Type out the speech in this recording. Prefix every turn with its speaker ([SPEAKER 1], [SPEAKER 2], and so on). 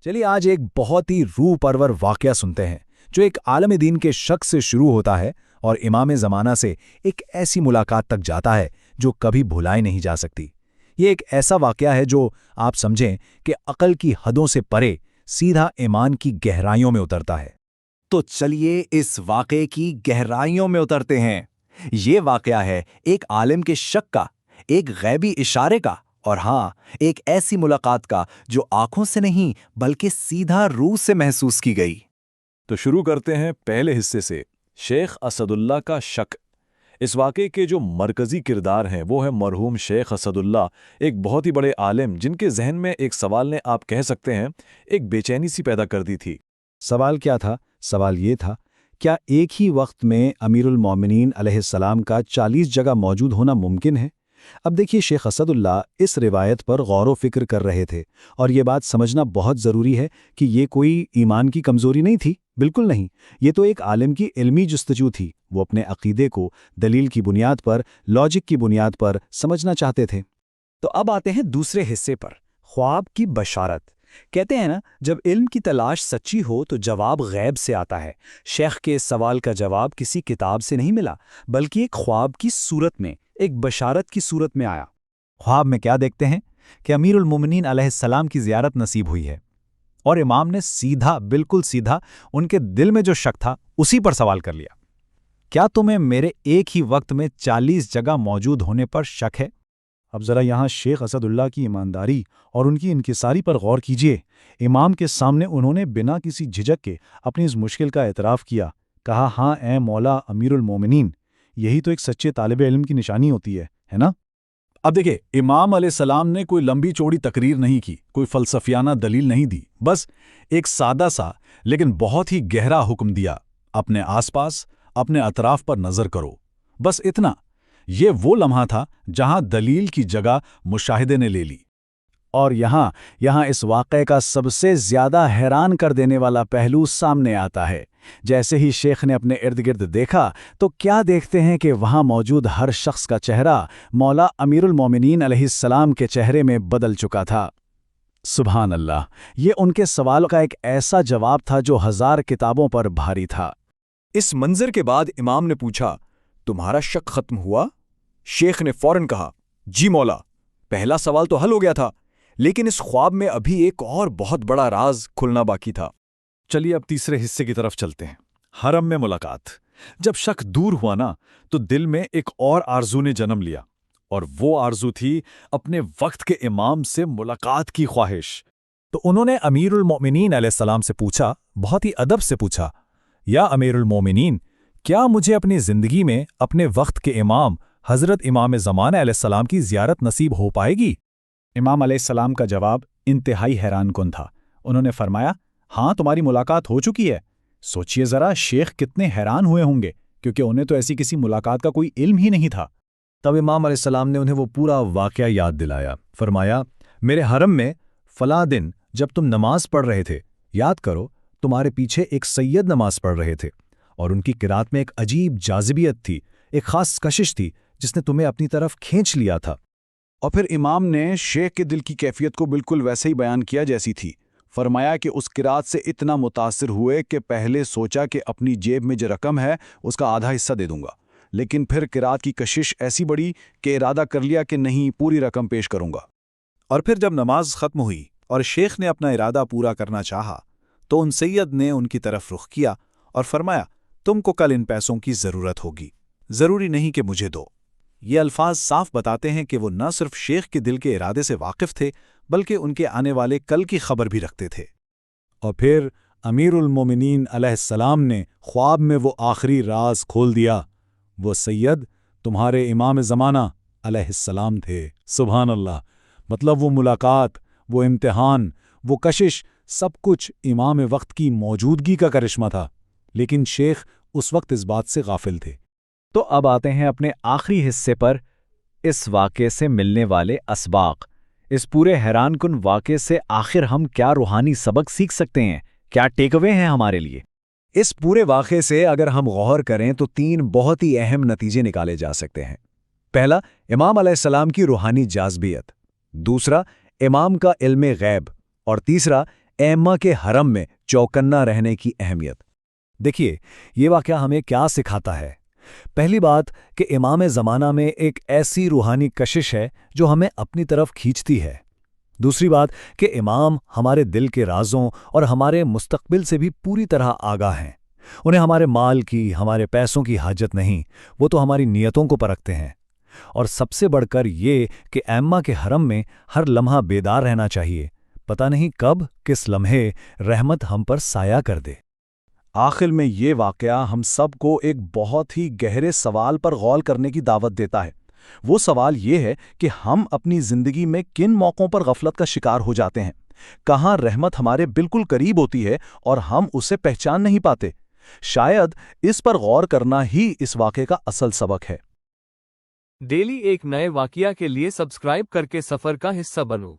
[SPEAKER 1] چلیے آج ایک بہت ہی روح پرور واقعہ سنتے ہیں جو ایک عالم دین کے شخص سے شروع ہوتا ہے اور امام زمانہ سے ایک ایسی ملاقات تک جاتا ہے جو کبھی بھلائی نہیں جا سکتی۔ یہ ایک ایسا واقعہ ہے جو آپ سمجھیں کہ عقل کی حدوں سے پرے سیدھا ایمان کی گہرائیوں میں اترتا ہے۔
[SPEAKER 2] تو چلیے اس واقعے کی گہرائیوں میں اترتے ہیں۔ یہ واقعہ ہے ایک عالم کے شک کا، ایک غیبی اشارے کا، اور ہاں، ایک ایسی ملاقات کا جو آنکھوں سے نہیں بلکہ سیدھا روح سے محسوس کی گئی۔
[SPEAKER 3] تو شروع کرتے ہیں پہلے حصے سے، شیخ اسد اللہ کا شک۔ اس واقعے کے جو مرکزی کردار ہیں وہ ہے مرحوم شیخ اسد اللہ، ایک بہت ہی بڑے عالم جن کے ذہن میں ایک سوال نے آپ کہہ سکتے ہیں ایک بے چینی سی پیدا کر دی تھی۔
[SPEAKER 1] سوال کیا تھا؟ سوال یہ تھا، کیا ایک ہی وقت میں امیر المومنین علیہ السلام کا 40 جگہ موجود ہونا ممکن ہے؟ اب دیکھیے، شیخ اسد اللہ اس روایت پر غور و فکر کر رہے تھے، اور یہ بات سمجھنا بہت ضروری ہے کہ یہ کوئی ایمان کی کمزوری نہیں تھی، بالکل نہیں۔ یہ تو ایک عالم کی علمی جستجو تھی۔ وہ اپنے عقیدے کو دلیل کی بنیاد پر، لاجک کی بنیاد پر سمجھنا چاہتے تھے۔
[SPEAKER 4] تو اب آتے ہیں دوسرے حصے پر، خواب کی بشارت۔ کہتے ہیں نا، جب علم کی تلاش سچی ہو تو جواب غیب سے آتا ہے۔ شیخ کے اس سوال کا جواب کسی کتاب سے نہیں ملا، بلکہ ایک خواب کی صورت میں، ایک بشارت کی صورت میں آیا۔
[SPEAKER 1] خواب میں کیا دیکھتے ہیں کہ امیر المومنین علیہ السلام کی زیارت نصیب ہوئی ہے، اور امام نے سیدھا، بالکل سیدھا، ان کے دل میں جو شک تھا اسی پر سوال کر لیا۔ کیا تمہیں میرے ایک ہی وقت میں 40 جگہ موجود ہونے پر شک ہے؟ اب ذرا یہاں شیخ اسد اللہ کی ایمانداری اور ان کی انکساری پر غور کیجیے۔ امام کے سامنے انہوں نے بنا کسی جھجک کے اپنی اس مشکل کا اعتراف کیا، کہا، ہاں اے مولا امیر المومنین۔ یہی تو ایک سچے طالب علم کی نشانی ہوتی ہے نا؟ اب دیکھیں، امام علیہ السلام نے کوئی لمبی چوڑی تقریر نہیں کی، کوئی فلسفیانہ دلیل نہیں دی، بس ایک سادہ سا لیکن بہت ہی گہرا حکم دیا، اپنے آس پاس، اپنے اطراف پر نظر کرو، بس اتنا۔ یہ وہ لمحہ تھا جہاں دلیل کی جگہ مشاہدے نے لے لی۔ اور یہاں اس واقعے کا سب سے زیادہ حیران کر دینے والا پہلو سامنے آتا ہے۔ جیسے ہی شیخ نے اپنے ارد گرد دیکھا تو کیا دیکھتے ہیں کہ وہاں موجود ہر شخص کا چہرہ مولا امیر المومنین علیہ السلام کے چہرے میں بدل چکا تھا۔ سبحان اللہ! یہ ان کے سوال کا ایک ایسا جواب تھا جو 1000 کتابوں پر بھاری تھا۔
[SPEAKER 2] اس منظر کے بعد امام نے پوچھا، تمہارا شک ختم ہوا؟ شیخ نے فوراً کہا، جی مولا، پہلا سوال تو حل ہو گیا تھا، لیکن اس خواب میں ابھی ایک اور بہت بڑا راز کھلنا باقی تھا۔
[SPEAKER 3] چلیے اب تیسرے حصے کی طرف چلتے ہیں، حرم میں ملاقات۔ جب شک دور ہوا نا تو دل میں ایک اور آرزو نے جنم لیا، اور وہ آرزو تھی اپنے وقت کے امام سے ملاقات کی خواہش۔
[SPEAKER 1] تو انہوں نے امیر المومنین علیہ السلام سے پوچھا، بہت ہی ادب سے پوچھا، یا امیر المومنین، کیا مجھے اپنی زندگی میں اپنے وقت کے امام حضرت امام زمانہ علیہ السلام کی زیارت نصیب ہو پائے گی؟ امام علیہ السلام کا جواب انتہائی حیران کن تھا۔ انہوں نے فرمایا، ہاں، تمہاری ملاقات ہو چکی ہے۔ سوچئے ذرا، شیخ کتنے حیران ہوئے ہوں گے، کیونکہ انہیں تو ایسی کسی ملاقات کا کوئی علم ہی نہیں تھا۔
[SPEAKER 3] تب امام علیہ السلام نے انہیں وہ پورا واقعہ یاد دلایا۔ فرمایا، میرے حرم میں فلاں دن جب تم نماز پڑھ رہے تھے، یاد کرو، تمہارے پیچھے ایک سید نماز پڑھ رہے تھے، اور ان کی قرات میں ایک عجیب جاذبیت تھی، ایک خاص کشش تھی جس نے تمہیں اپنی طرف کھینچ لیا تھا۔
[SPEAKER 5] اور پھر امام نے شیخ کے دل کی کیفیت کو بالکل ویسے ہی بیان کیا جیسی تھی۔ فرمایا کہ اس قرات سے اتنا متاثر ہوئے کہ پہلے سوچا کہ اپنی جیب میں جو رقم ہے اس کا آدھا حصہ دے دوں گا، لیکن پھر قرات کی کشش ایسی بڑی کہ ارادہ کر لیا کہ نہیں، پوری رقم پیش کروں گا۔
[SPEAKER 6] اور پھر جب نماز ختم ہوئی اور شیخ نے اپنا ارادہ پورا کرنا چاہا تو ان سید نے ان کی طرف رخ کیا اور فرمایا، تم کو کل ان پیسوں کی ضرورت ہوگی، ضروری نہیں کہ مجھے دو۔ یہ الفاظ صاف بتاتے ہیں کہ وہ نہ صرف شیخ کے دل کے ارادے سے واقف تھے بلکہ ان کے آنے والے کل کی خبر بھی رکھتے تھے۔
[SPEAKER 1] اور پھر امیر المومنین علیہ السلام نے خواب میں وہ آخری راز کھول دیا۔ وہ سید تمہارے امام زمانہ علیہ السلام تھے۔ سبحان اللہ! مطلب وہ ملاقات، وہ امتحان، وہ کشش، سب کچھ امام وقت کی موجودگی کا کرشمہ تھا، لیکن شیخ اس وقت اس بات سے غافل تھے۔
[SPEAKER 4] تو اب آتے ہیں اپنے آخری حصے پر، اس واقعے سے ملنے والے اسباق۔ اس پورے حیران کن واقعے سے آخر ہم کیا روحانی سبق سیکھ سکتے ہیں؟ کیا ٹیک اوے ہیں ہمارے لیے؟
[SPEAKER 1] اس پورے واقعے سے اگر ہم غور کریں تو 3 بہت ہی اہم نتیجے نکالے جا سکتے ہیں۔ پہلا، امام علیہ السلام کی روحانی جاذبیت۔ دوسرا، امام کا علم غیب۔ اور تیسرا،
[SPEAKER 3] ایما کے حرم میں چوکنا رہنے کی اہمیت۔
[SPEAKER 1] دیکھیے یہ واقعہ ہمیں کیا سکھاتا ہے۔ پہلی بات کہ امام زمانہ میں ایک ایسی روحانی کشش ہے جو ہمیں اپنی طرف کھینچتی ہے۔ دوسری بات کہ امام ہمارے دل کے رازوں اور ہمارے مستقبل سے بھی پوری طرح آگاہ ہیں۔ انہیں ہمارے مال کی، ہمارے پیسوں کی حاجت نہیں، وہ تو ہماری نیتوں کو پرکھتے ہیں۔ اور سب سے بڑھ کر یہ کہ ایما کے حرم میں ہر لمحہ بیدار رہنا چاہیے، پتہ نہیں کب کس لمحے رحمت ہم پر سایہ کر دے۔
[SPEAKER 5] آخر میں یہ واقعہ ہم سب کو ایک بہت ہی گہرے سوال پر غور کرنے کی دعوت دیتا ہے۔ وہ سوال یہ ہے کہ ہم اپنی زندگی میں کن موقعوں پر غفلت کا شکار ہو جاتے ہیں، کہاں رحمت ہمارے بالکل قریب ہوتی ہے اور ہم اسے پہچان نہیں پاتے۔ شاید اس پر غور کرنا ہی اس واقعے کا اصل سبق ہے۔
[SPEAKER 7] ڈیلی ایک نئے واقعہ کے لیے سبسکرائب کر کے سفر کا حصہ بنو۔